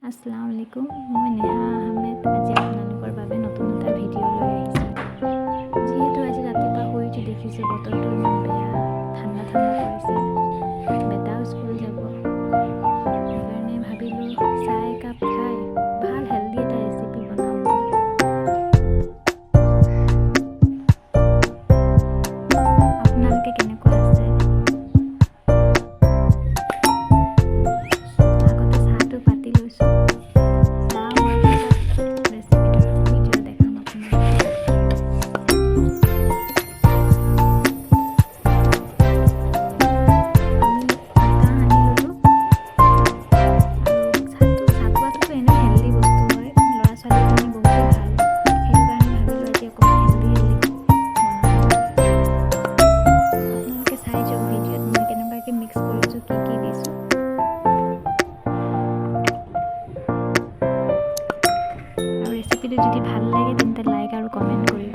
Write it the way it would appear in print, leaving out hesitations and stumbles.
আসসালামু আলাইকুম, মই নেহা আহমেদ। আজি আপোনালোকৰ বাবে নতুন এটা ভিডিঅ' লৈ আহিছোঁ। যিহেতু আজি ৰাতিপুৱা শুই উঠি দেখিছোঁ বতৰটো ইমান বেয়া, ঠাণ্ডা পৰিছে, বেটাও স্কুল যাব। সেইকাৰণে ভাবিলোঁ চাহ একাপ খাই ভাল হেল্ডি এটা ৰেচিপি বনাওঁ বুলি। আপোনালোকে কেনেকুৱা আছে? আগতে চাহটো পাতি লৈছোঁ। মিক্স কৰিছোঁ কি দিছোঁ। আৰু ৰেচিপিটো যদি ভাল লাগে তেন্তে লাইক আৰু কমেণ্ট কৰিব।